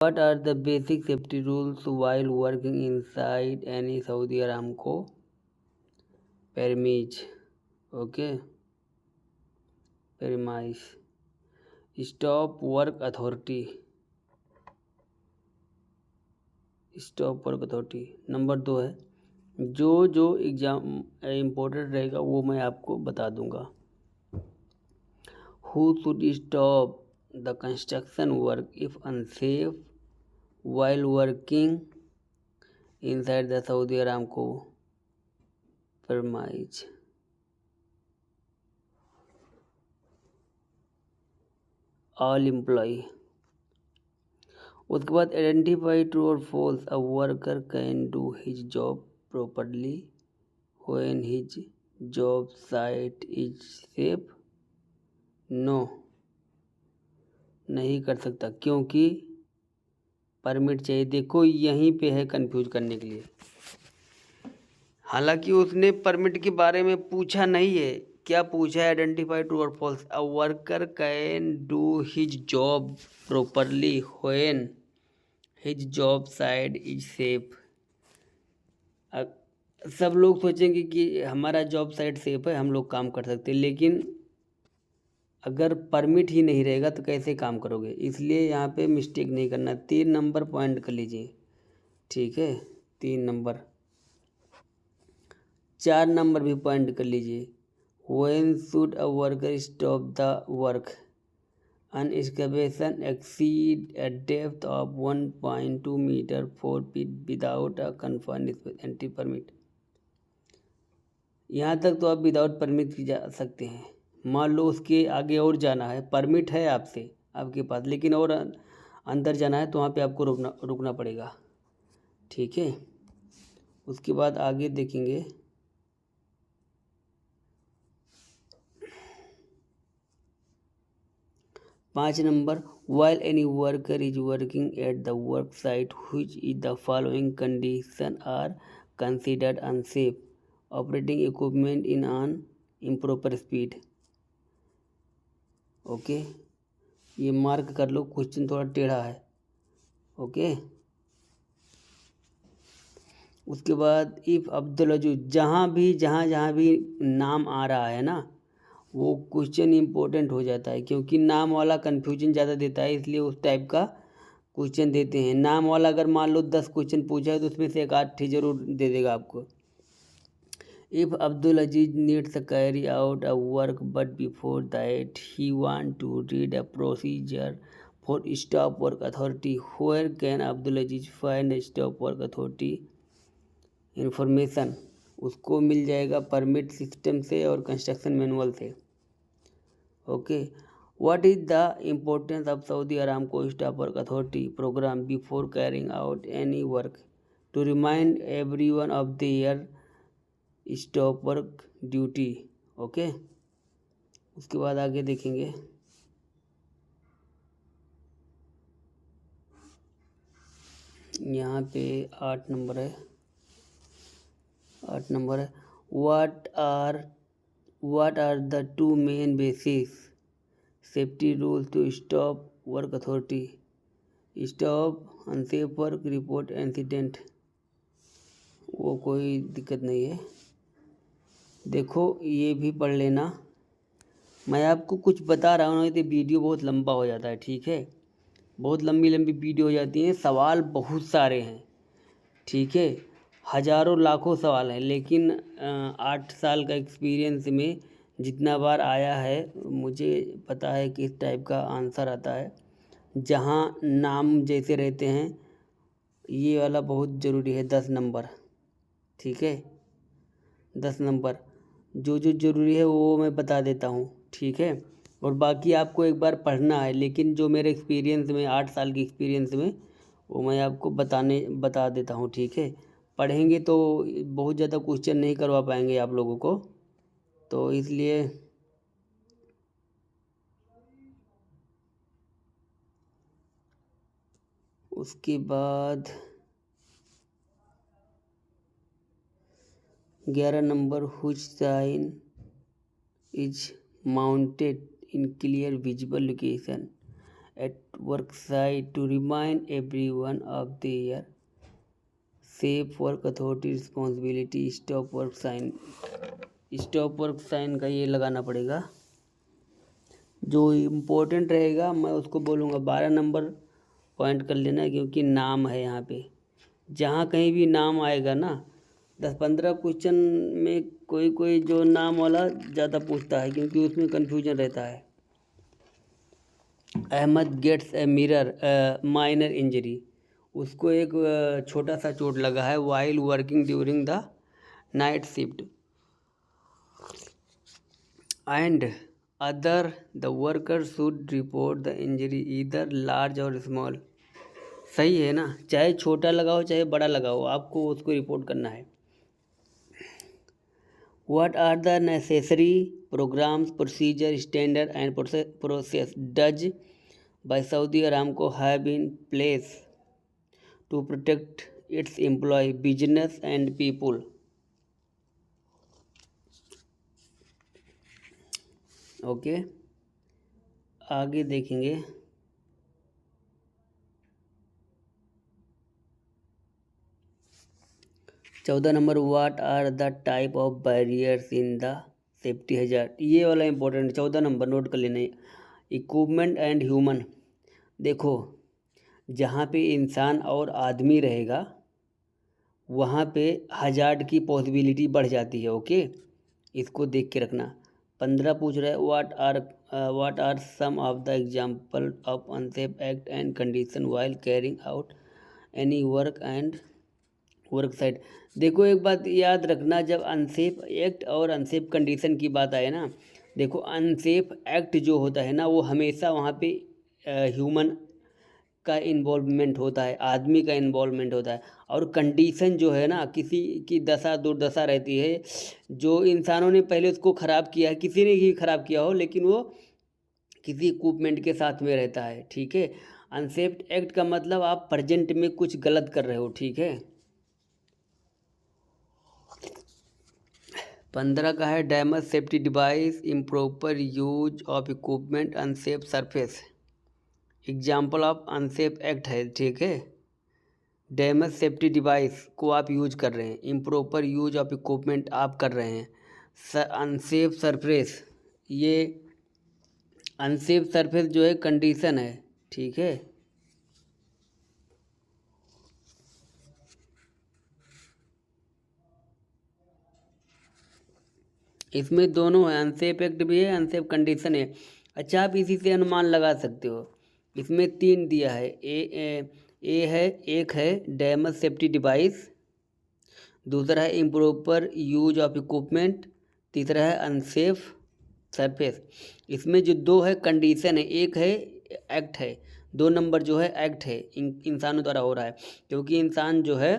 What are the basic safety rules while working inside any Saudi Aramco premise? Okay, premise. Stop work authority. Stop work authority. Number 2 है जो exam important रहेगा वो मैं आपको बता दूंगा। Who should stop the construction work if unsafe while working inside the Saudi Aramco premise. All employee. उसके बाद आइडेंटिफाई ट्रू और false a worker can do his job properly when his job site is safe. No, नहीं कर सकता क्योंकि permit चाहिए। देखो यहीं पे है कंफ्यूज करने के लिए। हालांकि उसने परमिट के बारे में पूछा नहीं है। क्या पूछा है? आइडेंटिफाई ट्रू और false a worker can do his job properly when his job site is safe. सब लोग सोचेंगे कि हमारा जॉब साइट सेफ है, हम लोग काम कर सकते हैं, लेकिन अगर परमिट ही नहीं रहेगा तो कैसे काम करोगे? इसलिए यहाँ पे मिस्टेक नहीं करना। 3 नंबर पॉइंट कर लीजिए, ठीक है? 3 नंबर। 4 नंबर भी पॉइंट कर लीजिए। When should a worker stop the work? An excavation exceed a depth of 1.2 meter 4 feet without a confined entry permit। यहाँ तक तो आप विदाउट परमिट की जा सकते हैं। मान लो उसके आगे और जाना है, परमिट है आपसे आपके पास, लेकिन और अंदर जाना है तो वहाँ पे आपको रुकना पड़ेगा, ठीक है? उसके बाद आगे देखेंगे। पाँच number, while any worker is working at the work site which is the following condition are considered unsafe: operating equipment in an improper speed। Okay, ये मार्क कर लो, क्वेश्चन थोड़ा टेढ़ा है। ओके, उसके बाद इफ़ अब्दुल अजूज, जहाँ भी नाम आ रहा है ना, वो क्वेश्चन इम्पोर्टेंट हो जाता है, क्योंकि नाम वाला कन्फ्यूजन ज़्यादा देता है, इसलिए उस टाइप का क्वेश्चन देते हैं। नाम वाला अगर मान लो 10 क्वेश्चन पूछा है तो उसमें से एक आध ठीक जरूर दे देगा आपको। If Abdul Aziz needs to carry out a work but before that he want to read a procedure for stop work authority, where can Abdul Aziz find stop work authority information? उसको मिल जाएगा permit system से और construction manual से। Okay, what is the importance of Saudi Aramco Stop Work Authority program before carrying out any work? To remind everyone of their stop work duty। Okay, उसके बाद आगे देखेंगे। यहाँ पे 8 नंबर है। what are the two main basis safety rules to stop work authority? Stop unsafe work, report incident. वो कोई दिक्कत नहीं है, देखो ये भी पढ़ लेना। मैं आपको कुछ बता रहा हूँ तो वीडियो बहुत लंबा हो जाता है, ठीक है? बहुत लंबी वीडियो हो जाती है, सवाल बहुत सारे हैं, ठीक है? हज़ारों लाखों सवाल हैं, लेकिन 8 साल का एक्सपीरियंस में जितना बार आया है मुझे पता है किस टाइप का आंसर आता है। जहाँ नाम जैसे रहते हैं, ये वाला बहुत ज़रूरी है। 10 नंबर, ठीक है? 10 नंबर जो ज़रूरी है वो मैं बता देता हूँ, ठीक है? और बाकी आपको एक बार पढ़ना है, लेकिन जो मेरे एक्सपीरियंस में 8 साल की एक्सपीरियंस में वो मैं आपको बता देता हूँ, ठीक है? पढ़ेंगे तो बहुत ज़्यादा क्वेश्चन नहीं करवा पाएंगे आप लोगों को, तो इसलिए उसके बाद 11 नंबर, which sign is mounted in clear visible location at work site to remind everyone of their safe work authority responsibility. Stop work sign, stop work sign का ये लगाना पड़ेगा। जो इम्पोर्टेंट रहेगा मैं उसको बोलूँगा 12 नंबर पॉइंट कर लेना, क्योंकि नाम है यहाँ पे। जहाँ कहीं भी नाम आएगा ना, 10-15 क्वेश्चन में कोई कोई जो नाम वाला ज़्यादा पूछता है, क्योंकि उसमें कन्फ्यूजन रहता है। Ahmed gets a mirror minor injury, उसको एक छोटा सा चोट लगा है while working during the night shift and other the worker should report the injury either large or small. सही है ना, चाहे छोटा लगाओ चाहे बड़ा लगाओ, आपको उसको रिपोर्ट करना है। What are the necessary programs, procedure, standard and process does by Saudi Aramco have in place to protect its employee, business and people? Okay, आगे देखेंगे। चौदह नंबर, what are the type of barriers in the safety hazard. ये वाला important, 14 number note कर लेना। Equipment and human, देखो जहाँ पे इंसान और आदमी रहेगा वहाँ पे हजार्ड की पॉसिबिलिटी बढ़ जाती है। ओके, इसको देख के रखना। 15 पूछ रहा है, what are some of the example of unsafe act and condition while carrying out any work and work site. देखो एक बात याद रखना, जब अनसेफ एक्ट और अनसेफ कंडीशन की बात आए ना, देखो अनसेफ एक्ट जो होता है ना वो हमेशा वहाँ पे ह्यूमन का इन्वॉल्वमेंट होता है, आदमी का इन्वॉल्वमेंट होता है। और कंडीशन जो है ना, किसी की दशा दुर्दशा रहती है, जो इंसानों ने पहले उसको ख़राब किया है, किसी ने ही ख़राब किया हो, लेकिन वो किसी इक्विपमेंट के साथ में रहता है। ठीक है, अनसेफ एक्ट का मतलब आप प्रेजेंट में कुछ गलत कर रहे हो। ठीक है, 15 का है, damage safety device, improper use of equipment, unsafe surface. Example of unsafe act है। ठीक है, डैमेज सेफ्टी डिवाइस को आप यूज कर रहे हैं, इम्प्रॉपर यूज ऑफ इक्विपमेंट आप कर रहे हैं। अनसेफ सरफेस, ये अनसेफ सरफेस जो है कंडीशन है। ठीक है, इसमें दोनों है, अनसेफ एक्ट भी है, अनसेफ कंडीशन है। अच्छा, आप इसी से अनुमान लगा सकते हो। इसमें 3 दिया है, एक है डैमेज सेफ्टी डिवाइस, दूसरा है इम्प्रॉपर यूज ऑफ इक्विपमेंट, तीसरा है अनसेफ सरफेस। इसमें जो 2 है कंडीशन है, एक है एक्ट है, 2 नंबर जो है एक्ट है, इंसानों द्वारा हो रहा है, क्योंकि इंसान जो है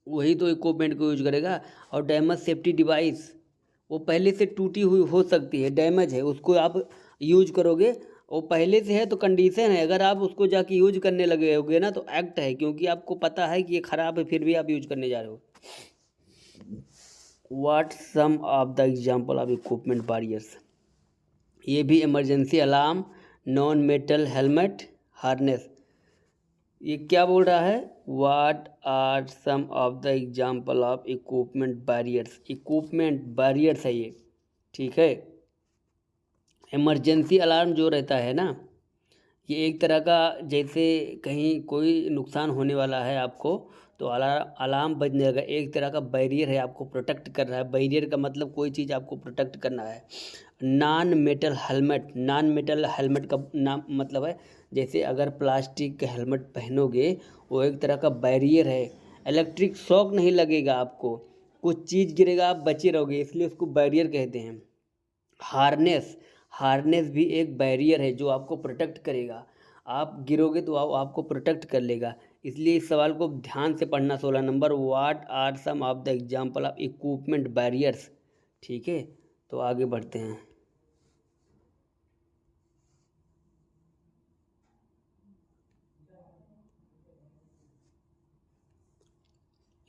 वही तो इक्विपमेंट को यूज करेगा। और डैमेज सेफ्टी डिवाइस वो पहले से टूटी हुई हो सकती है, डैमेज है, उसको आप यूज करोगे, वो पहले से है तो कंडीशन है। अगर आप उसको जाके यूज करने लगे होगे ना तो एक्ट है, क्योंकि आपको पता है कि ये ख़राब है फिर भी आप यूज करने जा रहे हो। What some of the example of equipment barriers, ये भी emergency alarm, non metal helmet, harness. ये क्या बोल रहा है, what are some of the example of equipment barriers. Equipment barriers है ये। ठीक है, इमरजेंसी अलार्म जो रहता है ना, ये एक तरह का, जैसे कहीं कोई नुकसान होने वाला है आपको तो अलार्म बजने लगा, एक तरह का बैरियर है, आपको प्रोटेक्ट कर रहा है। बैरियर का मतलब कोई चीज़ आपको प्रोटेक्ट करना है। Non metal helmet, non metal helmet का नाम मतलब है, जैसे अगर प्लास्टिक का हेलमेट पहनोगे वो एक तरह का बैरियर है, इलेक्ट्रिक शॉक नहीं लगेगा आपको, कुछ चीज़ गिरेगा आप बचे रहोगे, इसलिए उसको बैरियर कहते हैं। हार्नेस, हार्नेस भी एक बैरियर है जो आपको प्रोटेक्ट करेगा, आप गिरोगे तो आपको प्रोटेक्ट कर लेगा। इसलिए इस सवाल को ध्यान से पढ़ना। 16 number, what are some of the example of equipment barriers. ठीक है, तो आगे बढ़ते हैं।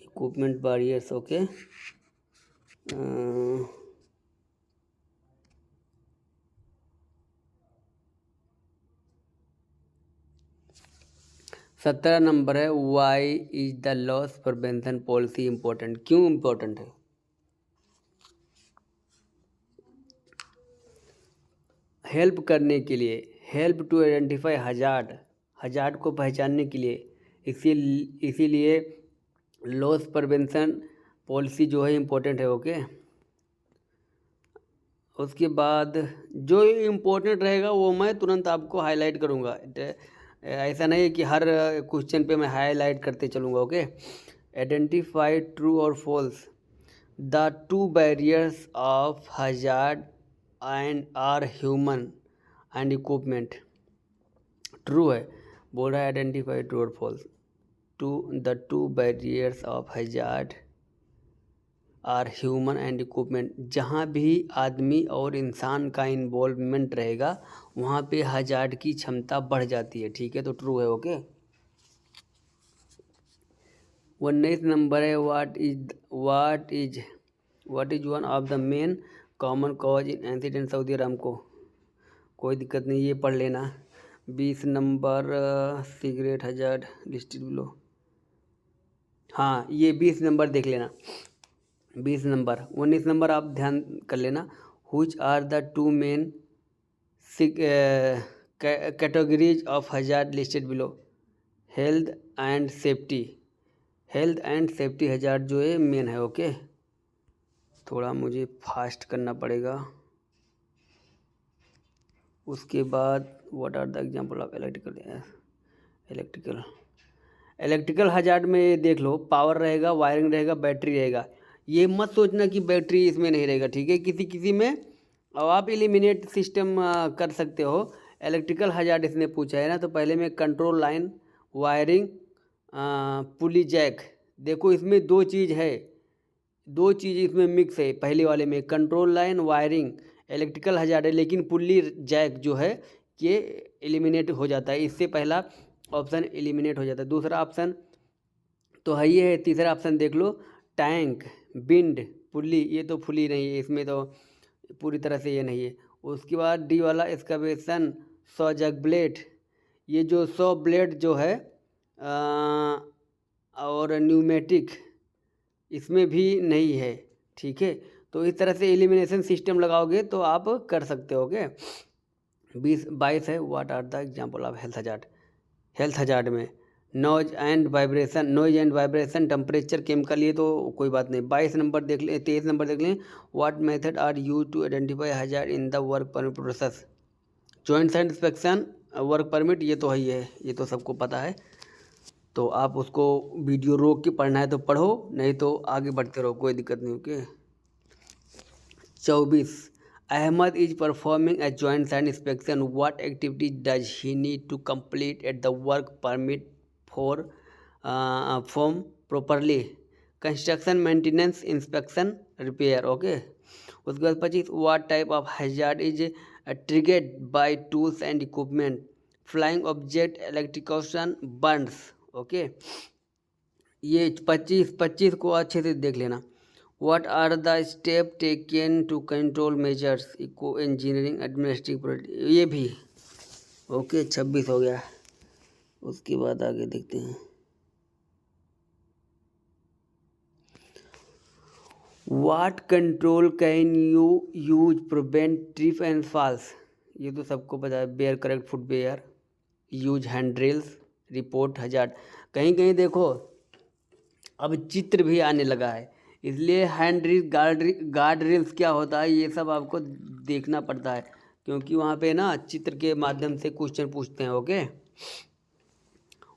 Equipment barriers, okay. 17 नंबर है, why is the loss prevention policy important, क्यों इम्पोर्टेंट है? हेल्प करने के लिए, हेल्प टू आइडेंटिफाई हजार्ड को पहचानने के लिए, इसीलिए लॉस प्रिवेंशन पॉलिसी जो है इम्पोर्टेंट है। ओके, उसके बाद जो इम्पोर्टेंट रहेगा वो मैं तुरंत आपको हाईलाइट करूँगा। ऐसा नहीं है कि हर क्वेश्चन पे मैं हाईलाइट करते चलूँगा। ओके, आइडेंटिफाई ट्रू और false the two barriers of hazard and are human and equipment. True है, बोल रहा है आइडेंटिफाई ट्रू और false the two barriers of hazard are human and equipment. जहाँ भी आदमी और इंसान का इन्वॉल्वमेंट रहेगा वहाँ पे हजार्ड की क्षमता बढ़ जाती है। ठीक है, तो ट्रू है। ओके, 19 नंबर है, what is one of the main common cause in accident Saudi Aramco. कोई दिक्कत नहीं, ये पढ़ लेना। 20 number, cigarette hazard listed below. हाँ, ये 20 नंबर देख लेना, 20 नंबर। 19 नंबर आप ध्यान कर लेना, which are the two main categories of hazard listed below. Health and safety hazard जो है मेन है। ओके, थोड़ा मुझे फास्ट करना पड़ेगा। उसके बाद what are the example of electrical hazard में देख लो, पावर रहेगा, वायरिंग रहेगा, बैटरी रहेगा। ये मत सोचना कि बैटरी इसमें नहीं रहेगा। ठीक है, किसी में अब आप एलिमिनेट सिस्टम कर सकते हो। इलेक्ट्रिकल हजार्ड इसने पूछा है ना, तो पहले में कंट्रोल लाइन, वायरिंग, पुली जैक। देखो इसमें दो चीज़ इसमें मिक्स है। पहले वाले में control line, wiring, electrical hazard है, लेकिन पुली जैक जो है ये एलिमिनेट हो जाता है। इससे पहला ऑप्शन एलिमिनेट हो जाता है। दूसरा ऑप्शन तो है ये है। तीसरा ऑप्शन देख लो, टैंक, बिंड, पुली। ये तो पुली नहीं है, इसमें तो पूरी तरह से ये नहीं है। उसके बाद डी वाला एक्सकवेशन, सॉ जग ब्लेड। ये जो सॉ ब्लेड जो है और न्यूमेटिक, इसमें भी नहीं है। ठीक है, तो इस तरह से एलिमिनेशन सिस्टम लगाओगे तो आप कर सकते होगे। 22 है, what are the example of health hazard में noise and vibration, temperature, chemical. ये तो कोई बात नहीं। 22 नंबर देख लें, 23 नंबर देख लें, what method are use to identify hazard in the work permit process. Joint side inspection, work permit, ये तो है ही है, ये तो सबको पता है। तो आप उसको वीडियो रोक के पढ़ना है तो पढ़ो, नहीं तो आगे बढ़ते रहो, कोई दिक्कत नहीं। Okay, 24, Ahmed is performing a joint site inspection. What activity does he need to complete at the work permit for form properly? Construction, maintenance, inspection, repair. Okay. उसके बाद 25, what type of hazard is triggered by tools and equipment? Flying object, electrocution, burns. Okay. ये 25 को अच्छे से देख लेना। What are the steps taken to control measures? Eco engineering, administrative, ये भी। ओके, 26 हो गया। उसके बाद आगे देखते हैं। What control can you use prevent trip and falls? ये तो सबको पता है। Bear correct footwear, use hand drills, report hazard. कहीं कहीं देखो अब चित्र भी आने लगा है, इसलिए हैंड ड्रिल, गार्ड ड्रिल्स क्या होता है ये सब आपको देखना पड़ता है, क्योंकि वहाँ पे ना चित्र के माध्यम से क्वेश्चन पूछते हैं। ओके,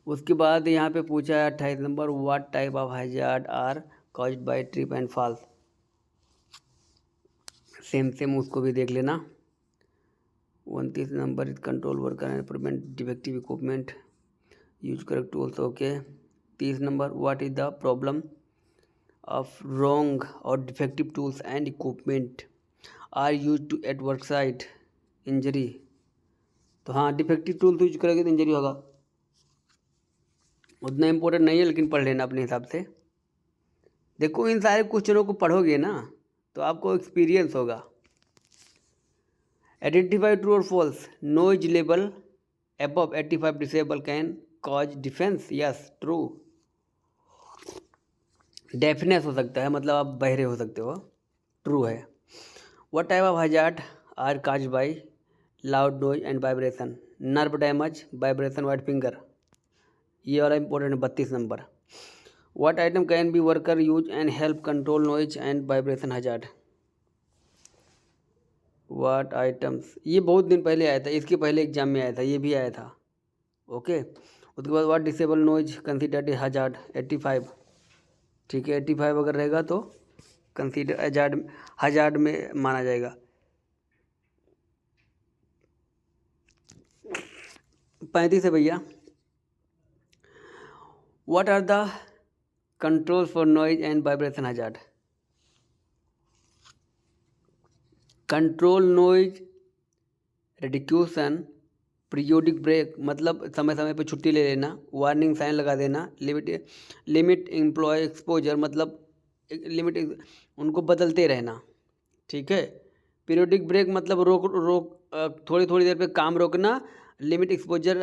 उसके बाद यहाँ पे पूछा है 28 number, what type of hazard are caused by trip and falls. Same उसको भी देख लेना। 29 number, control worker and prevent defective equipment, use correct tools. Okay, 30 number, what is the problem of wrong or defective tools and equipment are used to at work site injury। तो हाँ, defective tool use करेंगे तो injury होगा। उतना important नहीं है, लेकिन पढ़ लेना अपने हिसाब से। देखो इन सारे क्वेश्चनों को पढ़ोगे ना तो आपको एक्सपीरियंस होगा। आइडेंटिफाई ट्रू और false, noise level above 85 decibel can cause defence, yes true. Deafness हो सकता है, मतलब आप बहरे हो सकते हो, ट्रू है। What type of hazard are cause by loud noise and vibration? Nerve damage, vibration, white finger. ये वाला इंपॉर्टेंट है, 32 number. What item can be worker use and help control noise and vibration hazard? What items, ये बहुत दिन पहले आया था, इसके पहले एग्जाम में आया था, ये भी आया था। ओके, उसके बाद what disable noise considered hazard? 85। ठीक है, 85 अगर रहेगा तो कंसीडर हजार्ड में माना जाएगा। 35 है भैया। What are the control for noise and vibration hazard? Control noise reduction, periodic break, मतलब समय समय पे छुट्टी ले लेना, वार्निंग साइन लगा देना, लिमिट एम्प्लॉय एक्सपोजर, मतलब लिमिट उनको बदलते रहना। ठीक है, पीरियोडिक ब्रेक मतलब रोक थोड़ी थोड़ी देर पे काम रोकना। लिमिट एक्सपोजर,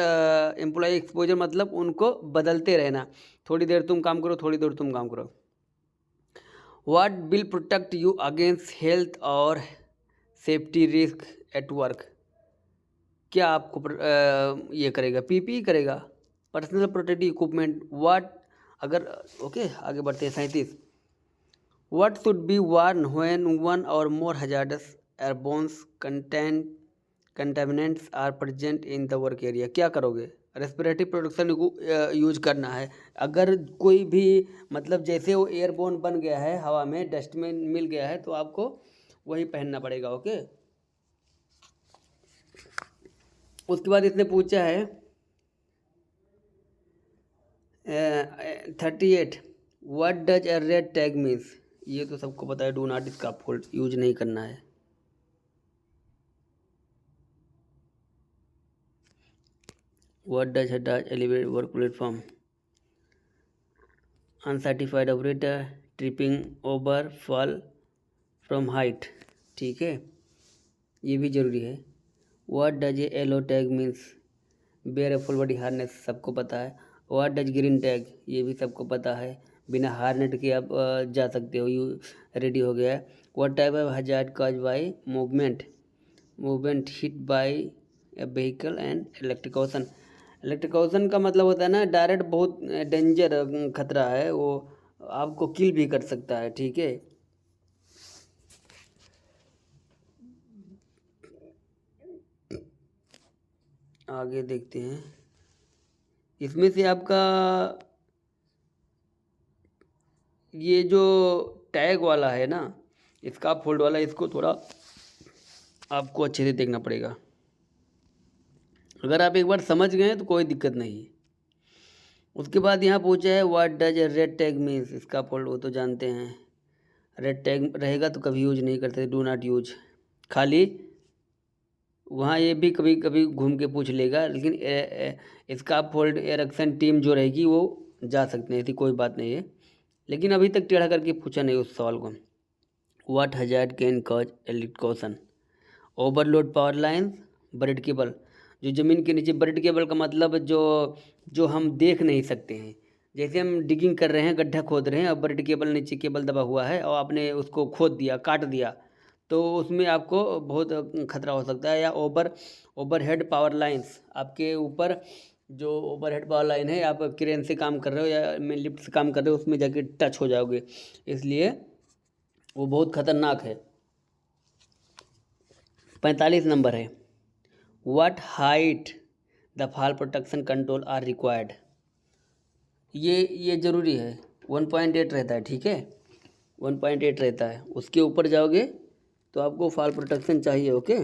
एम्प्लॉय एक्सपोजर मतलब उनको बदलते रहना, थोड़ी देर तुम काम करो, थोड़ी देर तुम काम करो। What will protect you against health or safety risk at work? क्या आपको ये करेगा? पीपी करेगा, पर्सनल प्रोटेक्टिव इक्विपमेंट। व्हाट अगर ओके आगे बढ़ते हैं। 37। What should be warn when one or more hazardous airborne contaminants are present in the work area? क्या करोगे? रेस्पिरेटरी प्रोटेक्शन यूज करना है। अगर कोई भी मतलब जैसे वो एयरबोन बन गया है, हवा में डस्ट में मिल गया है, तो आपको वही पहनना पड़ेगा। ओके, उसके बाद इसने पूछा है 38। What does A red tag means? ये तो सबको पता है, डू नॉट स्कैफोल्ड, यूज नहीं करना है। What does hazard elevate work platform? Uncertified operator, tripping over, fall from height. ठीक है, ये भी जरूरी है। What does a yellow tag means? Bear a full body harness, सबको पता है। What does green tag? ये भी सबको पता है, बिना हार्नेट के आप जा सकते हो, यू रेडी हो गया है। What type of hazard cause by movement hit by a vehicle and electrocution? Electrocution का मतलब होता है ना, डायरेक्ट बहुत डेंजर खतरा है, वो आपको किल भी कर सकता है। ठीक है, आगे देखते हैं। इसमें से आपका ये जो टैग वाला है ना, इसका फोल्ड वाला, इसको थोड़ा आपको अच्छे से देखना पड़ेगा। अगर आप एक बार समझ गए तो कोई दिक्कत नहीं है। उसके बाद यहाँ पूछा है what does A red tag means? इसका फोल्ड वो तो जानते हैं, रेड टैग रहेगा तो कभी यूज नहीं करते, डू नॉट यूज। खाली वहाँ ये भी कभी कभी घूम के पूछ लेगा, लेकिन इसका फोल्ड एरेक्शन टीम जो रहेगी वो जा सकते हैं, ऐसी कोई बात नहीं है। लेकिन अभी तक टेढ़ा करके पूछा नहीं उस सवाल को। What hazard can cause electrocution? Overload power line, buried cable, जो ज़मीन के नीचे, बर्ड केबल का मतलब जो जो हम देख नहीं सकते हैं। जैसे हम डिगिंग कर रहे हैं, गड्ढा खोद रहे हैं, और बर्ड केबल नीचे केबल दबा हुआ है और आपने उसको खोद दिया, काट दिया, तो उसमें आपको बहुत खतरा हो सकता है। या ओवरहेड पावर लाइंस, आपके ऊपर जो ओवरहेड पावर लाइन है, आप क्रेन से काम कर रहे हो या में लिफ्ट से काम कर रहे हो, उसमें जाके टच हो जाओगे, इसलिए वो बहुत खतरनाक है। 45 नंबर है। What height the fall protection control are required? ये जरूरी है, 1.8 रहता है। ठीक है, 1.8 रहता है, उसके ऊपर जाओगे तो आपको फॉल प्रोटेक्शन चाहिए। ओके,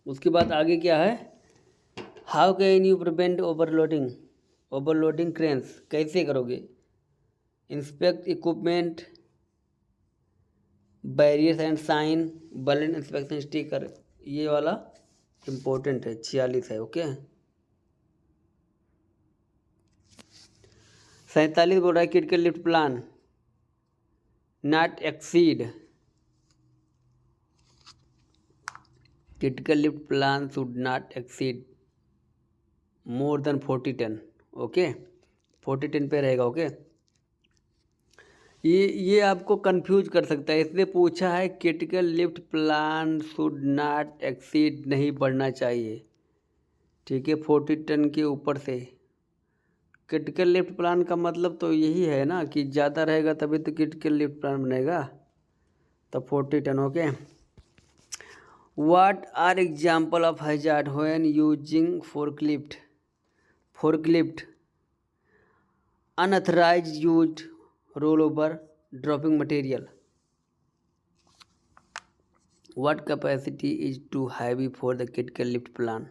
उसके बाद आगे क्या है? How can you prevent overloading cranes? कैसे करोगे? Inspect equipment, barriers and sign, burn inspection sticker. ये वाला इम्पोर्टेंट है, 46 है। ओके, 47 बोल रहा है critical lift plan not exceed, critical lift plan should not exceed, more than 40 ton. Okay, 40 ton पे रहेगा। ओके, ये आपको कंफ्यूज कर सकता है। इसने पूछा है critical lift plan should not exceed, नहीं बढ़ना चाहिए। ठीक है, 40 टन के ऊपर से। क्रिटिकल लिफ्ट प्लान का मतलब तो यही है ना कि ज़्यादा रहेगा तभी तो क्रिटिकल लिफ्ट प्लान बनेगा। तो 40 ton. Okay, what are example of hazard when using forklift? Forklift, unauthorized use, roll over, dropping material. What capacity is too heavy for the critical lift plan?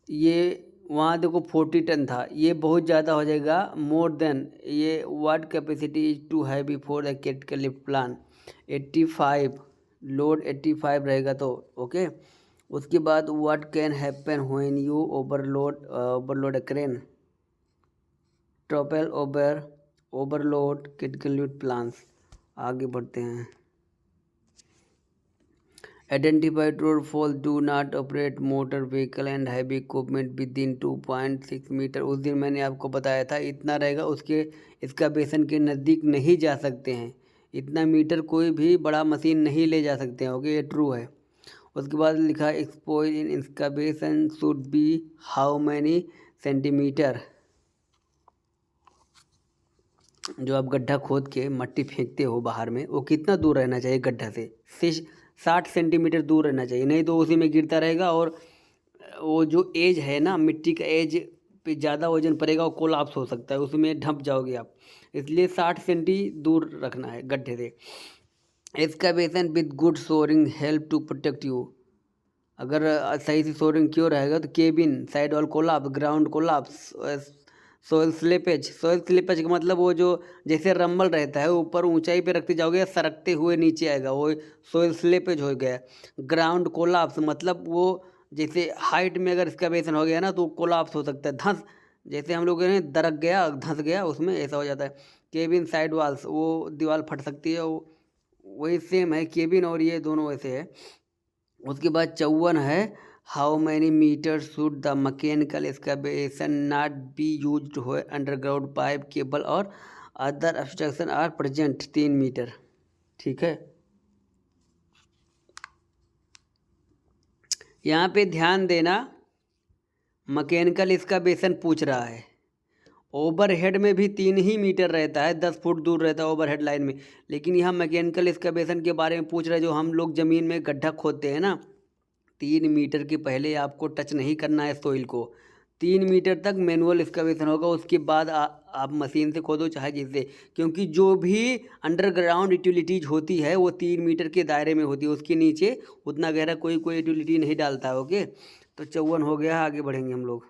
ये वहाँ देखो 40 टन था, ये बहुत ज़्यादा हो जाएगा। मोर देन, ये what capacity is too heavy for the critical lift plan? 85, load 85 रहेगा तो। ओके, उसके बाद what can happen when you overload a crane? Topple overload critical lift plans। आगे बढ़ते हैं। Identify true or false, do not operate motor vehicle and heavy equipment within 2.6 metre. उस दिन मैंने आपको बताया था इतना रहेगा, उसके इसका बेसन के नज़दीक नहीं जा सकते हैं। इतना मीटर कोई भी बड़ा मशीन नहीं ले जा सकते हैं। ओके, ये ट्रू है। उसके बाद लिखा expose in excavation should be how many centimetre. जो आप गड्ढा खोद के मट्टी फेंकते हो बाहर में, वो कितना दूर रहना चाहिए गड्ढा से? 60 सेंटीमीटर दूर रहना चाहिए, नहीं तो उसी में गिरता रहेगा और वो जो एज है ना, मिट्टी का एज पे ज़्यादा वजन पड़ेगा, वो कोलाप्स हो सकता है, उसमें ढंप जाओगे आप। इसलिए 60 सेंटी दूर रखना है गड्ढे से। Excavation with good shoring help to protect you. अगर सही से सोरिंग क्यों रहेगा तो cabin, side wall collapse, ground collapse, soil slippage. Soil slippage का मतलब वो जो जैसे रम्बल रहता है, ऊपर ऊंचाई पे रखते जाओगे सरकते हुए नीचे आएगा, वो सोयल स्लिपेज हो गया। ग्राउंड कोलाप्स मतलब वो जैसे हाइट में अगर एक्सकवेशन हो गया ना तो कोलाप्स हो सकता है, धंस, जैसे हम लोग दरक गया, धंस गया, उसमें ऐसा हो जाता है। केबिन साइड वॉल्स, वो दीवार फट सकती है, वो वही सेम है, केबिन और ये दोनों वैसे है। उसके बाद 54 है, how many metre should the mechanical excavation not be used हो अंडरग्राउंड पाइप, केबल और other obstruction are present? 3 metre. ठीक है, यहाँ पे ध्यान देना, मैकेनिकल एक्सकवेशन पूछ रहा है। ओवरहेड में भी 3 ही मीटर रहता है, 10 फुट दूर रहता है ओवरहेड लाइन में, लेकिन यहाँ मैकेनिकल एक्सकवेशन के बारे में पूछ रहा है। जो हम लोग ज़मीन में गड्ढा खोदते हैं ना, 3 मीटर के पहले आपको टच नहीं करना है सोइल को। 3 मीटर तक मैनुअल एक्सकवेशन होगा, उसके बाद आप मशीन से खोदो चाहे जिससे, क्योंकि जो भी अंडरग्राउंड यूटिलिटीज होती है वो 3 मीटर के दायरे में होती है, उसके नीचे उतना गहरा कोई यूटिलिटी नहीं डालता है। ओके, तो 54 हो गया, आगे बढ़ेंगे हम लोग।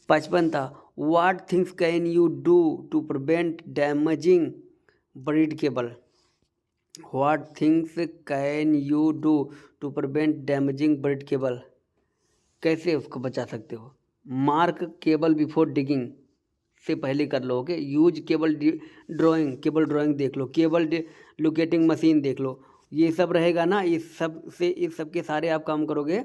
55 था, what things can you do to prevent damaging buried cable? What things can you do to prevent damaging buried cable? कैसे उसको बचा सकते हो? मार्क केबल बिफोर डिगिंग, से पहले कर लो। Okay, use cable drawing, cable drawing देख लो, केबल लोकेटिंग मशीन देख लो, ये सब रहेगा ना। इस सब के सारे आप काम करोगे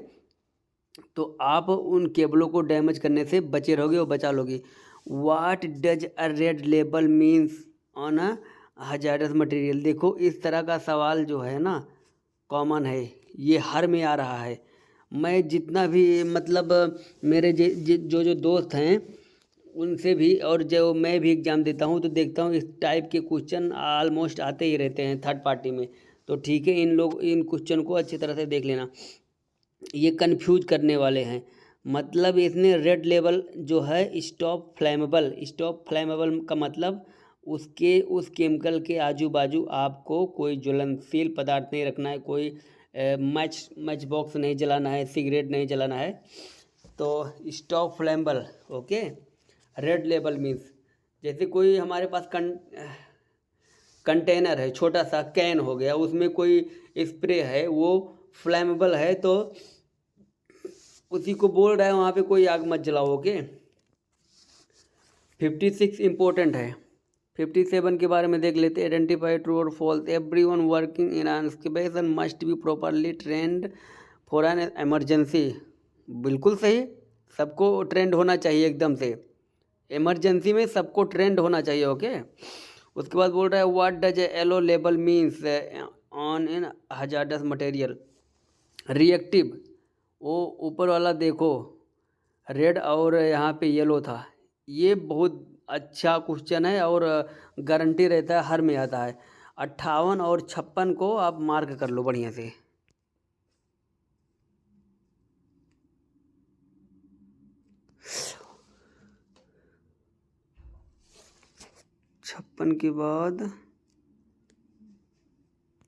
तो आप उन केबलों को डैमेज करने से बचे रहोगे और बचा लोगे। What does a red label means on a hazardous material? देखो, इस तरह का सवाल जो है ना कॉमन है, ये हर में आ रहा है। मैं जितना भी मतलब मेरे जो दोस्त हैं उनसे भी, और जो मैं भी एग्ज़ाम देता हूँ तो देखता हूँ इस टाइप के क्वेश्चन ऑलमोस्ट आते ही रहते हैं थर्ड पार्टी में। तो ठीक है, इन क्वेश्चन को अच्छी तरह से देख लेना, ये कंफ्यूज करने वाले हैं। मतलब इसने रेड लेबल जो है स्टॉप फ्लैमेबल का मतलब उस केमिकल के आजू बाजू आपको कोई ज्वलनशील पदार्थ नहीं रखना है, कोई मैच बॉक्स नहीं जलाना है, सिगरेट नहीं जलाना है। तो stop flammable. Okay, red label means जैसे कोई हमारे पास कंटेनर है, छोटा सा कैन हो गया, उसमें कोई स्प्रे है, वो फ्लैमेबल है, तो उसी को बोल रहा है वहाँ पे कोई आग मत जलाओ। ओके, 56 इम्पोर्टेंट है। 57 के बारे में देख लेते हैं। आइडेंटिफाई ट्रू और false. Everyone working in an excavation must be properly trained for an emergency, बिल्कुल सही, सबको ट्रेंड होना चाहिए एकदम से, इमरजेंसी में सबको ट्रेंड होना चाहिए। ओके, उसके बाद बोल रहा है what does yellow label means on in hazardous material. Reactive, वो ऊपर वाला देखो रेड और यहाँ पे येलो था, ये बहुत अच्छा क्वेश्चन है और गारंटी रहता है, हर में आता है। 58 और 56 को आप मार्क कर लो बढ़िया से। 56 के बाद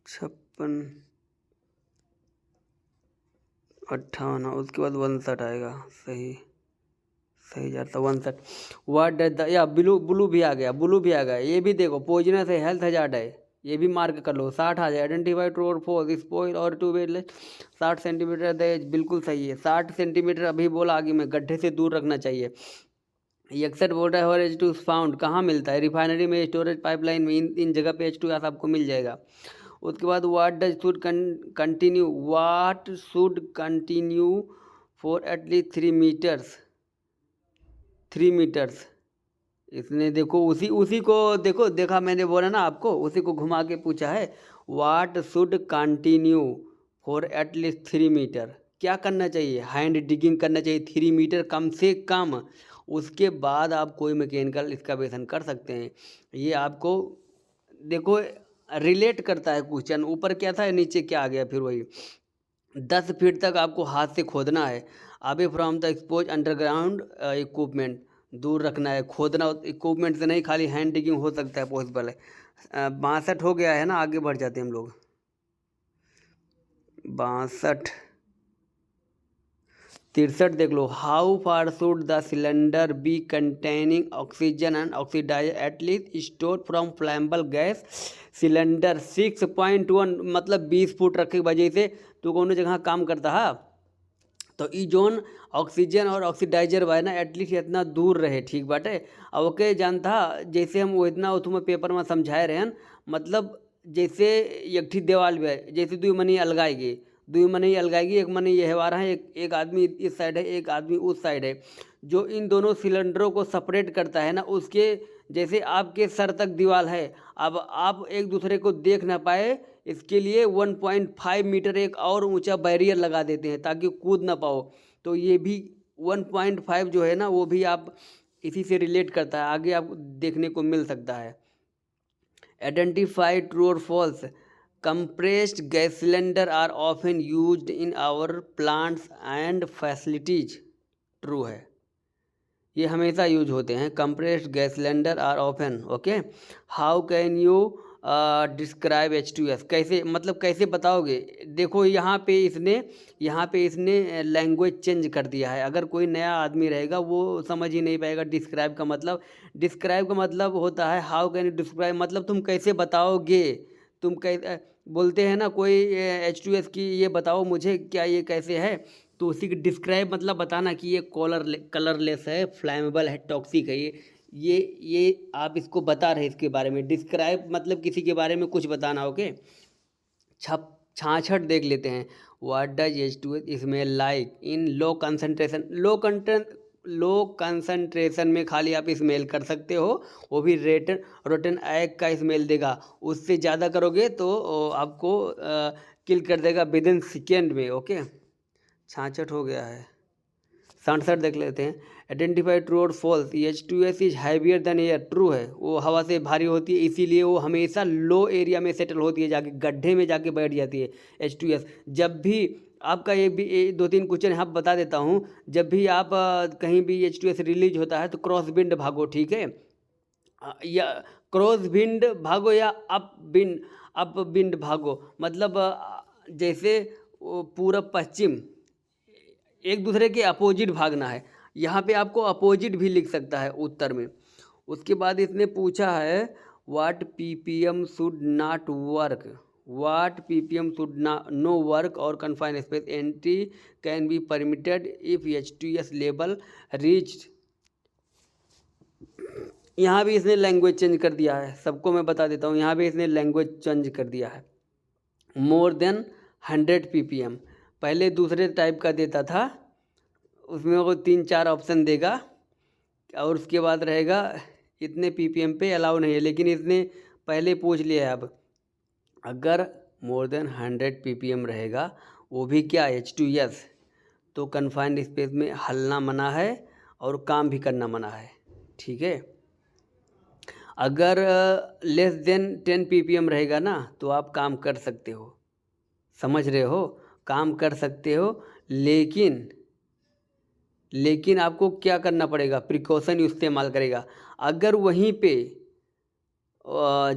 56, 58, उसके बाद 61 आएगा। सही सही जाता 61। वाट डज द, या ब्लू, ब्लू भी आ गया, ब्लू भी आ गया, ये भी देखो पॉइजनस है, हेल्थ हजार्ड है, ये भी मार्क कर लो। 60 आ जाए, आइडेंटिफाई ट्रू और फॉल्स, स्पॉइल और टू वेटलेस 60 सेंटीमीटर दहेज, बिल्कुल सही है। 60 सेंटीमीटर अभी बोला आगे में, गड्ढे से दूर रखना चाहिए। 61 बोल रहा है और H2 फाउंड कहाँ मिलता है? रिफाइनरी में, स्टोरेज पाइपलाइन में, इन जगह पे H2 आपको मिल जाएगा। उसके बाद what does should continue, what should continue for at least 3 metres, 3 metres. इसने देखो उसी को देखो, देखा मैंने बोला ना आपको, उसी को घुमा के पूछा है। What should continue for at least 3 metre, क्या करना चाहिए? हैंड डिगिंग करना चाहिए 3 मीटर कम से कम, उसके बाद आप कोई मैकेनिकल एक्सकवेशन कर सकते हैं। ये आपको देखो रिलेट करता है क्वेश्चन, ऊपर क्या था नीचे क्या आ गया, फिर वही 10 फीट तक आपको हाथ से खोदना है। Away from the expose underground equipment, दूर रखना है, खोदना इक्विपमेंट से नहीं, खाली हैंड डिगिंग हो सकता है, पॉसिबल है। 62 हो गया है ना, आगे बढ़ जाते हैं हम लोग। 62, 63 देख लो। How far should the cylinder be containing oxygen and oxidise at least store from flammable gas cylinder 6.1, मतलब 20 फुट रखे वजह से तो कोनो जगह काम करता है। तो ई जोन ऑक्सीजन और ऑक्सीडाइजर बा ना एटलीस्ट इतना दूर रहे, ठीक बाटे। अब ओके जानता, जैसे हम वो इतना तुम्हें पेपर में समझाए रहे हैं, मतलब जैसे एक ठीक देवाल भी है, जैसे 2 मनी अलगाएगी, 2 मनी अलगाएगी, एक मनी ये है है, एक आदमी इस साइड है, एक आदमी उस साइड है। जो इन दोनों सिलेंडरों को सेपरेट करता है ना, उसके जैसे आपके सर तक दीवार है, अब आप एक दूसरे को देख ना पाए, इसके लिए 1.5 मीटर एक और ऊंचा बैरियर लगा देते हैं ताकि कूद ना पाओ। तो ये भी 1.5 जो है ना, वो भी आप इसी से रिलेट करता है, आगे आपको देखने को मिल सकता है। आइडेंटिफाई ट्रू और false. compressed gas cylinder are often used in our plants and facilities, true है, ये हमेशा यूज होते हैं। compressed gas cylinder are often, okay. How can you describe H2S, कैसे मतलब कैसे बताओगे? देखो यहाँ पे इसने लैंग्वेज चेंज कर दिया है, अगर कोई नया आदमी रहेगा वो समझ ही नहीं पाएगा डिस्क्राइब का मतलब। डिस्क्राइब का मतलब होता है हाउ कैन यू डिस्क्राइब, मतलब तुम कैसे बताओगे, तुम कैसे बोलते हैं ना कोई H2S की ये बताओ मुझे क्या ये कैसे है, तो उसी की डिस्क्राइब मतलब बताना कि ये कलरलेस है, फ्लैमेबल है, टॉक्सिक है, ये आप इसको बता रहे इसके बारे में। डिस्क्राइब मतलब किसी के बारे में कुछ बताना, ओके। 66 देख लेते हैं। What does H2S smell like in low concentration, low concentration में खाली आप स्मेल कर सकते हो, वो भी रोटन एग का स्मेल देगा। उससे ज़्यादा करोगे तो आपको किल कर देगा विद इन सेकेंड में, ओके। 66 हो गया है। 67 देख लेते हैं। आइडेंटिफाई ट्रू और false. H2S is heavier than air, true है, वो हवा से भारी होती है, इसीलिए वो हमेशा लो एरिया में सेटल होती है, जाके गड्ढे में जाके बैठ जाती है H2S। जब भी आपका ये 2-3 क्वेश्चन यहाँ बता देता हूँ, जब भी आप कहीं भी H2S रिलीज होता है तो क्रॉस विंड भागो, ठीक है, या क्रॉस विंड भागो या अप विंड भागो, मतलब जैसे पूरब पश्चिम एक दूसरे के अपोजिट भागना है। यहाँ पे आपको अपोजिट भी लिख सकता है उत्तर में। उसके बाद इसने पूछा है what ppm should not work, what ppm should no work or confine space entry can be permitted if H2S level reached. यहाँ भी इसने लैंग्वेज चेंज कर दिया है, सबको मैं बता देता हूँ, यहाँ भी इसने लैंग्वेज चेंज कर दिया है। मोर देन 100 ppm, पहले दूसरे टाइप का देता था, उसमें वो 3-4 ऑप्शन देगा और उसके बाद रहेगा इतने ppm पे अलाउ नहीं है, लेकिन इसने पहले पूछ लिया है। अब अगर मोर देन 100 ppm रहेगा, वो भी क्या H2S, तो कन्फाइंड स्पेस में हलना मना है और काम भी करना मना है, ठीक है। अगर लेस देन 10 ppm रहेगा ना, तो आप काम कर सकते हो, समझ रहे हो, काम कर सकते हो, लेकिन आपको क्या करना पड़ेगा, प्रिकॉशन इस्तेमाल करेगा। अगर वहीं पे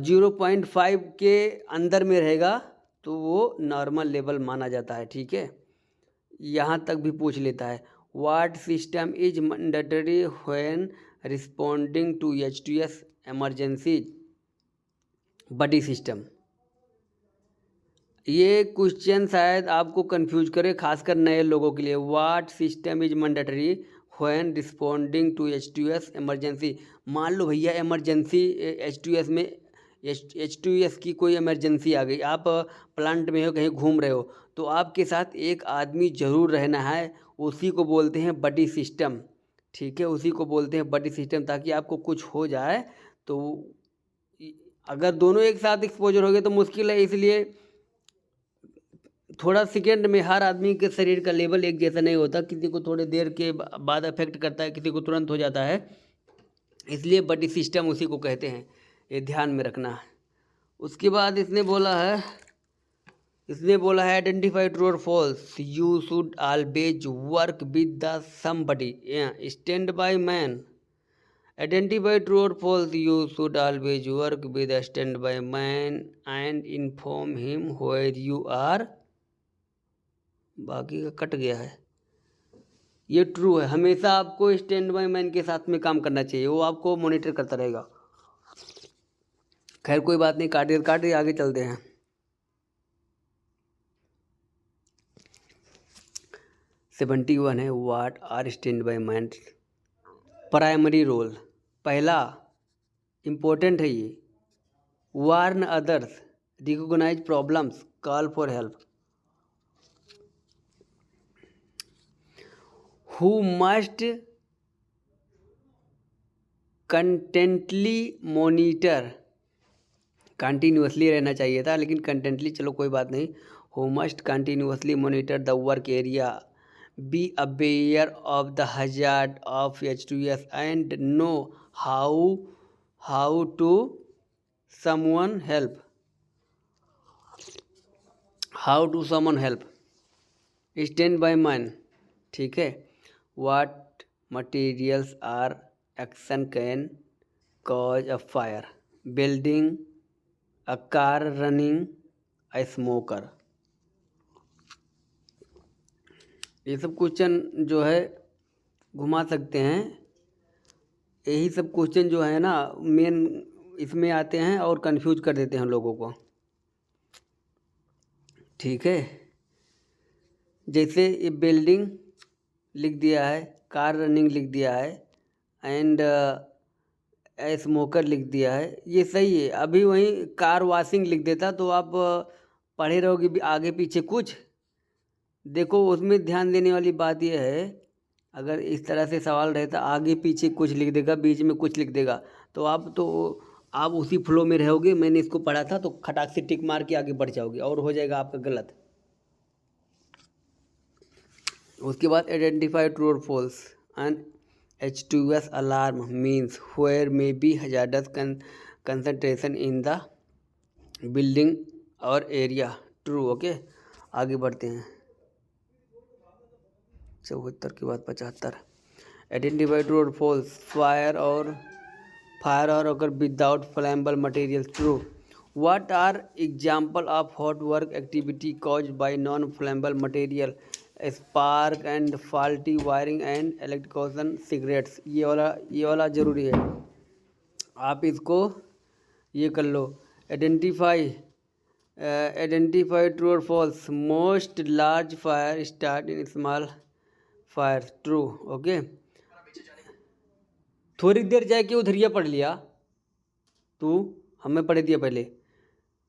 0.5 के अंदर में रहेगा तो वो नॉर्मल लेवल माना जाता है, ठीक है। यहाँ तक भी पूछ लेता है, what system is mandatory when responding to H2S emergency buddy system. ये क्वेश्चन शायद आपको कंफ्यूज करे, खासकर नए लोगों के लिए। What system is mandatory when responding to H2S emergency. मान लो भैया इमरजेंसी H2S में H2S की कोई इमरजेंसी आ गई, आप प्लांट में हो, कहीं घूम रहे हो, तो आपके साथ एक आदमी ज़रूर रहना है, उसी को बोलते हैं बडी सिस्टम, ठीक है, उसी को बोलते हैं बडी सिस्टम। ताकि आपको कुछ हो जाए तो अगर दोनों एक साथ एक्सपोजर हो गए तो मुश्किल है, इसलिए थोड़ा सेकेंड में हर आदमी के शरीर का लेवल एक जैसा नहीं होता, किसी को थोड़े देर के बाद अफेक्ट करता है, किसी को तुरंत हो जाता है, इसलिए बडी सिस्टम उसी को कहते हैं, ये ध्यान में रखना है। उसके बाद इसने बोला है आइडेंटिफाई ट्रू और false, you should always work with the somebody, stand by man. Identify true और false, you should always work with a stand by man and inform him where you are. बाकी का cut गया है, ये true है, हमेशा आपको stand by man के साथ में काम करना चाहिए, वो आपको मॉनिटर करता रहेगा। खैर कोई बात नहीं, काट दिए, आगे चलते हैं। सेवेंटी 71 है, what are stand by man primary role. पहला इम्पोर्टेंट है ये, warn others, recognise problems, call for help. Who must constantly monitor, continuously रहना चाहिए था, लेकिन कंटेंटली चलो कोई बात नहीं। Who must continuously monitor the work area, be aware of the hazard of H2S and know how to someone help, stand by man, ठीक है। What materials are action can cause a fire, building, a car running, a smoker। ये सब question जो है घुमा सकते हैं, यही सब क्वेश्चन जो है ना मेन इसमें आते हैं और कंफ्यूज कर देते हैं लोगों को, ठीक है। जैसे ये बिल्डिंग लिख दिया है, कार रनिंग लिख दिया है, एंड स्मोकर लिख दिया है, ये सही है। अभी वहीं कार वॉशिंग लिख देता तो आप पढ़े रहोगे आगे पीछे कुछ। देखो उसमें ध्यान देने वाली बात यह है, अगर इस तरह से सवाल रहता आगे पीछे कुछ लिख देगा, बीच में कुछ लिख देगा, तो आप उसी फ्लो में रहोगे, मैंने इसको पढ़ा था तो खटाक से टिक मार के आगे बढ़ जाओगे और हो जाएगा आपका गलत। उसके बाद आइडेंटिफाई ट्रू और false, and H2S alarm means where may be hazardous concentration in the building or area, true, okay. आगे बढ़ते हैं, 74 के बाद 75। आइडेंटिफाई ट्रू और फॉल्स, फायर और अगर without flammable material, true. What are example of hot work activity caused by non flammable material, spark and faulty wiring and electrical cigarettes. ये वाला ज़रूरी है, आप इसको ये कर लो। आइडेंटिफाई ट्रू और false, most large fire start in small fire, true, okay. थोड़ी देर जाके उधरिया पढ़ लिया तू, हमें पढ़ दिया पहले,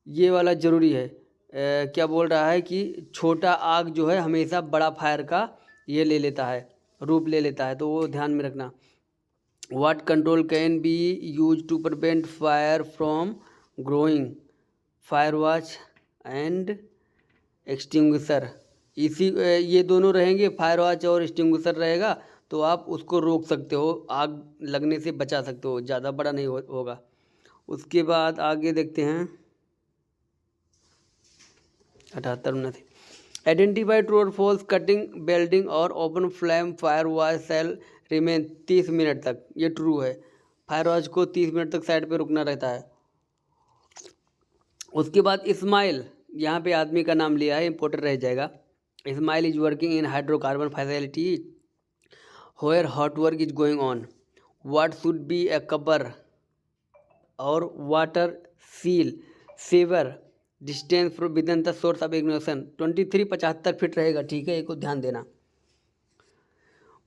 ये वाला ज़रूरी है। क्या बोल रहा है कि छोटा आग जो है हमेशा बड़ा फायर का ये ले लेता है, रूप ले लेता है, तो वो ध्यान में रखना। What control can be used to prevent fire from growing? Fire watch and extinguisher, ये दोनों रहेंगे, फायर वॉच और एक्सटिंग्विशर रहेगा, तो आप उसको रोक सकते हो, आग लगने से बचा सकते हो, ज़्यादा बड़ा नहीं होगा। उसके बाद आगे देखते हैं 78 उन्नति। आइडेंटिफाई ट्रू और फॉल्स, कटिंग, बेल्डिंग और open flame fire watch shall remain 30 minute तक। ये ट्रू है, फायर वॉच को 30 मिनट तक साइड पे रुकना रहता है। उसके बाद इस्माइल, यहाँ पे आदमी का नाम लिया है, इंपॉर्टेंट रह जाएगा। Ismail is working in hydrocarbon facility where hot work is going on. What should be a cover or water seal sewer distance from within the source of ignition. 23 75 feet रहेगा, ठीक है, एक ध्यान देना।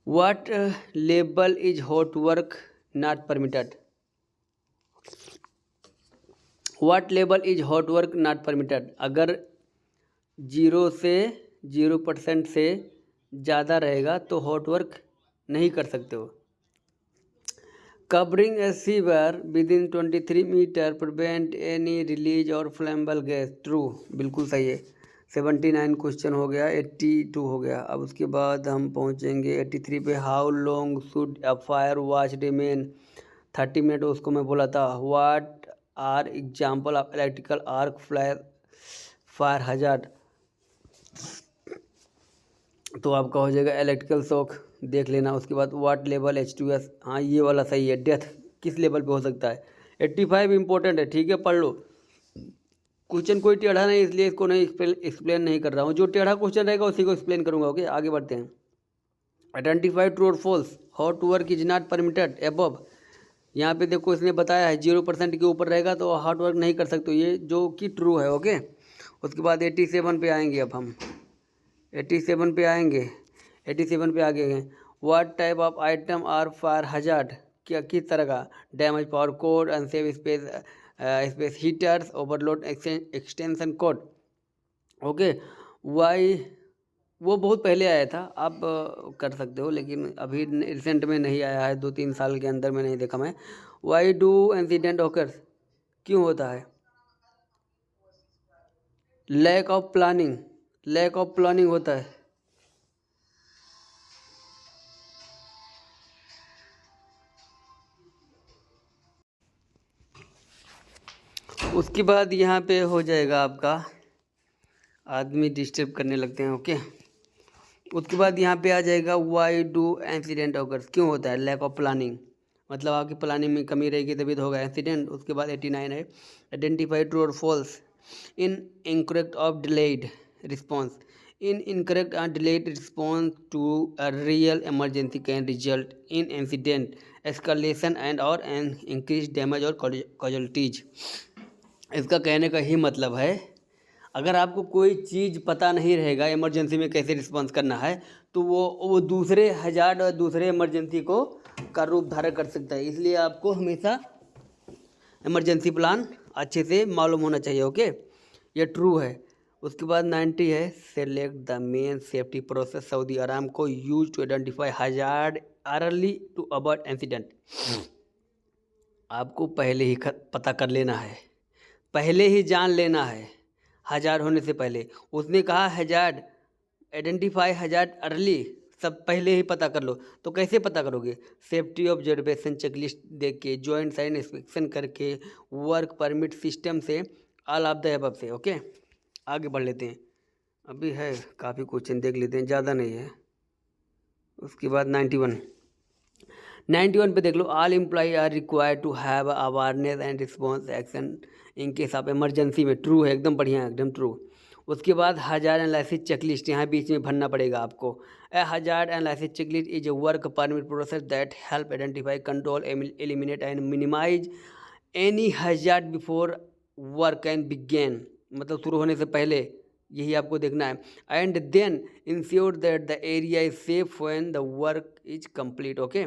What level is hot work not permitted. What level is hot work not permitted, अगर 0% से ज़्यादा रहेगा तो हॉट वर्क नहीं कर सकते हो। Covering a sewer within 23 metre prevent any release और फ्लेमेबल गैस, ट्रू, बिल्कुल सही है। 79 क्वेश्चन हो गया, 82 हो गया। अब उसके बाद हम पहुंचेंगे 83 पे। How long should a fire watch remain, 30 minute उसको मैं बोला था। What are example of electrical arc flash fire hazard, तो आपका हो जाएगा इलेक्ट्रिकल शॉक, देख लेना। उसके बाद व्हाट लेवल H2S, हाँ ये वाला सही है। डेथ किस लेवल पे हो सकता है। 85 इंपॉर्टेंट है, ठीक है, पढ़ लो। क्वेश्चन कोई टेढ़ा नहीं, इसलिए इसको नहीं एक्सप्लेन नहीं कर रहा हूँ। जो टेढ़ा क्वेश्चन रहेगा उसी को एक्सप्लेन करूँगा। ओके, आगे बढ़ते हैं। आइडेंटिफाई ट्रू और false, hot work is not permitted above. यहाँ पे देखो इसने बताया है 0% के ऊपर रहेगा तो हॉट वर्क नहीं कर सकते, ये जो कि ट्रू है। ओके, उसके बाद 87 पे आएंगे। अब हम 87 पे आएंगे। 87 पे आगे गए। What type of item are fire hazard, क्या किस तरह का। Damage power cord, unsafe space heaters, overload extension cord. Okay, why वो बहुत पहले आया था, आप कर सकते हो, लेकिन अभी रिसेंट में नहीं आया है, 2-3 साल के अंदर में नहीं देखा मैं। वाई डू इंसिडेंट ऑकर्स, क्यों होता है। लैक ऑफ प्लानिंग होता है। उसके बाद यहाँ पे हो जाएगा आपका, आदमी डिस्टर्ब करने लगते हैं। ओके, उसके बाद यहाँ पे आ जाएगा वाई डू इंसिडेंट ऑकर्स, क्यों होता है। लैक ऑफ प्लानिंग, मतलब आपकी प्लानिंग में कमी रहेगी तभी तो होगा इंसिडेंट। उसके बाद 89 है। आइडेंटिफाई ट्रू और false in incorrect of delayed response. In incorrect or delayed response to a real emergency can result in incident escalation and or an increase damage or casualties. इसका कहने का ही मतलब है, अगर आपको कोई चीज़ पता नहीं रहेगा इमरजेंसी में कैसे रिस्पॉन्स करना है, तो वो दूसरे हजार्ड और दूसरे इमरजेंसी को का रूप धारण कर सकता है। इसलिए आपको हमेशा इमरजेंसी प्लान अच्छे से मालूम होना चाहिए। ओके, ये ट्रू है। उसके बाद 90 है। Select the main safety process Saudi Aramco use to identify hazard early to avoid incident. आपको पहले ही पता कर लेना है, पहले ही जान लेना है, हजार्ड होने से पहले। उसने कहा हजार्ड, आइडेंटिफाई हजार्ड अर्ली, सब पहले ही पता कर लो। तो कैसे पता करोगे। सेफ्टी ऑब्जर्वेशन चेकलिस्ट देख के, जॉइंट साइन इंस्पेक्शन करके, वर्क परमिट सिस्टम से, ऑल ऑफ द अबव से। ओके, आगे बढ़ लेते हैं। अभी है काफ़ी क्वेश्चन, देख लेते हैं, ज़्यादा नहीं है। उसके बाद 91 पे देख लो। All employ are required to have awareness and response action in case of emergency में, ट्रू है, एकदम बढ़िया है, एकदम ट्रू। उसके बाद हजार्ड एनालिसिस चेकलिस्ट, यहाँ बीच में भरना पड़ेगा आपको। A hazard analysis checklist is a work permit process that help identify, control, eliminate and minimise any hazard before work can begin, मतलब शुरू होने से पहले, यही आपको देखना है। And then ensure that the area is safe when the work is complete. Okay,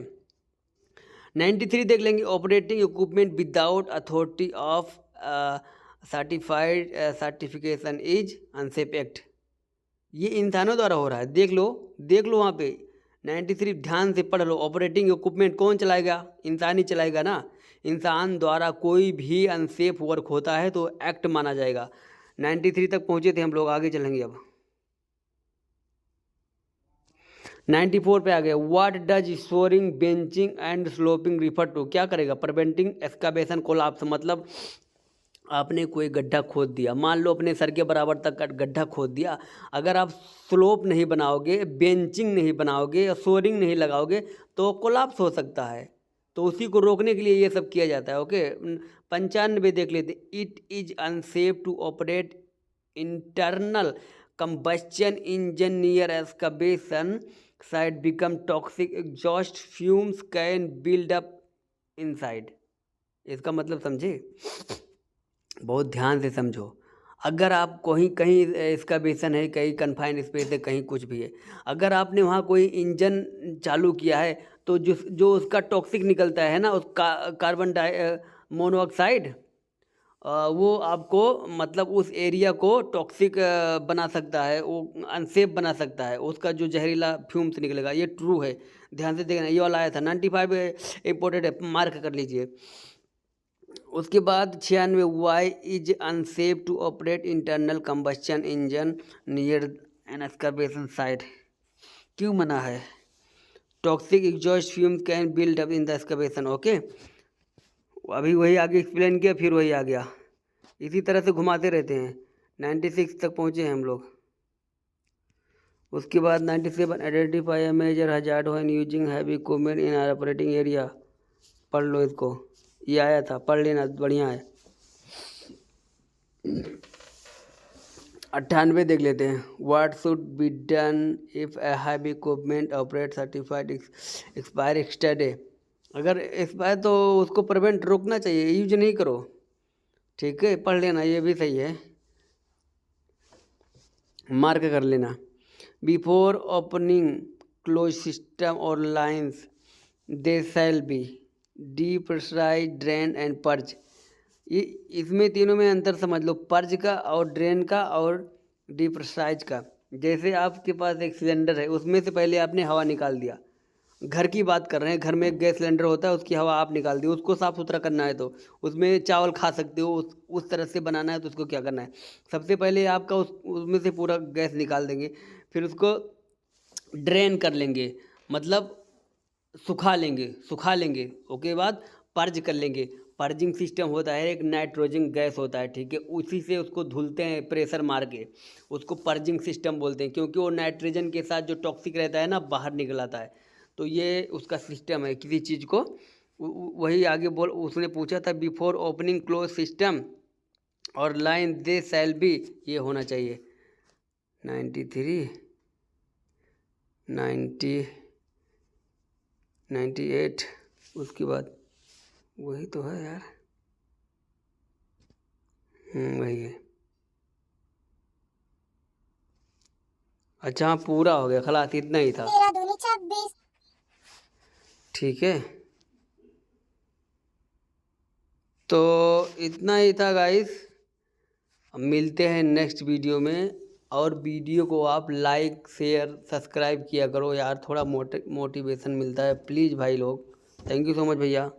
93 देख लेंगे। Operating equipment without authority of certification is unsafe act, ये इंसानों द्वारा हो रहा है। देख लो वहाँ पे 93, ध्यान से पढ़ लो। ऑपरेटिंग इक्विपमेंट कौन चलाएगा? इंसान ही चलाएगा ना। इंसान द्वारा कोई भी अनसेफ वर्क होता है तो एक्ट माना जाएगा। 93 तक पहुँचे थे हम लोग, आगे चलेंगे अब 94 पे आ गए। What does shoring benching and sloping refer to, क्या करेगा? प्रिवेंटिंग एक्सकावेशन कोलैप्स, मतलब आपने कोई गड्ढा खोद दिया, मान लो अपने सर के बराबर तक का गड्ढा खोद दिया, अगर आप स्लोप नहीं बनाओगे, बेंचिंग नहीं बनाओगे या सोरिंग नहीं लगाओगे तो कोलैप्स हो सकता है। तो उसी को रोकने के लिए ये सब किया जाता है। ओके, 95 देख लेते। It is unsafe to operate internal combustion engine near excavation side become toxic exhaust fumes can build up inside. इसका मतलब समझे? बहुत ध्यान से समझो। अगर आप कहीं इसका बेसन है, कहीं कन्फाइंड स्पेस है, कहीं कुछ भी है, अगर आपने वहाँ कोई इंजन चालू किया है तो जो उसका टॉक्सिक निकलता है ना, उसका कार्बन मोनोऑक्साइड, वो आपको मतलब उस एरिया को टॉक्सिक बना सकता है, वो अनसेफ बना सकता है, उसका जो जहरीला फ्यूम्स निकलेगा। ये ट्रू है, ध्यान से देखना। ये वाला आया था 95, इम्पोर्टेंट है, मार्क कर लीजिए। उसके बाद 96, why is unsafe to operate internal combustion engine near an excavation site, क्यों मना है? Toxic exhaust fumes can build up in the excavation. Okay, अभी वही आगे एक्सप्लेन किया, फिर वही आ गया, इसी तरह से घुमाते रहते हैं। 96 तक पहुँचे हैं हम लोग। उसके बाद 97, identify a major hazard when using heavy equipment in our operating area. पढ़ लो इसको, ये आया था, पढ़ लेना, बढ़िया है। 98 देख लेते हैं। What should be done if a heavy equipment operate certified expire extended. अगर एक्सपायर तो उसको प्रिवेंट, रोकना चाहिए, यूज नहीं करो। ठीक है, पढ़ लेना, ये भी सही है, मार्क कर लेना। Before opening close system or lines they shall be depressurise, drain and purge. ये इसमें तीनों में अंतर समझ लो, पर्ज का और ड्रेन का और डीप्रेशराइज का। जैसे आपके पास एक सिलेंडर है, उसमें से पहले आपने हवा निकाल दिया, घर की बात कर रहे हैं, घर में एक गैस सिलेंडर होता है, उसकी हवा आप निकाल दी, उसको साफ़ सुथरा करना है तो उसमें चावल खा सकते हो, उस तरह से बनाना है तो उसको क्या करना है? सबसे पहले आपका उसमें से पूरा गैस निकाल देंगे, फिर उसको ड्रेन कर लेंगे, मतलब सुखा लेंगे। ओके, बाद पर्ज कर लेंगे। पर्जिंग सिस्टम होता है, एक नाइट्रोजन गैस होता है, ठीक है, उसी से उसको धुलते हैं प्रेशर मार के, उसको पर्जिंग सिस्टम बोलते हैं, क्योंकि वो नाइट्रोजन के साथ जो टॉक्सिक रहता है ना, बाहर निकल आता है। तो ये उसका सिस्टम है किसी चीज़ को। वही आगे बोल, उसने पूछा था बिफोर ओपनिंग क्लोज सिस्टम और लाइन दे शैल बी, ये होना चाहिए। 93, 98, उसके बाद वही तो है यार, वही है। अच्छा, हाँ, पूरा हो गया, खलास, इतना ही था। 13×2=26। ठीक है, तो इतना ही था गाइस। मिलते हैं नेक्स्ट वीडियो में, और वीडियो को आप लाइक शेयर सब्सक्राइब किया करो यार, थोड़ा मोटिवेशन मिलता है, प्लीज़ भाई लोग। थैंक यू सो मच भैया।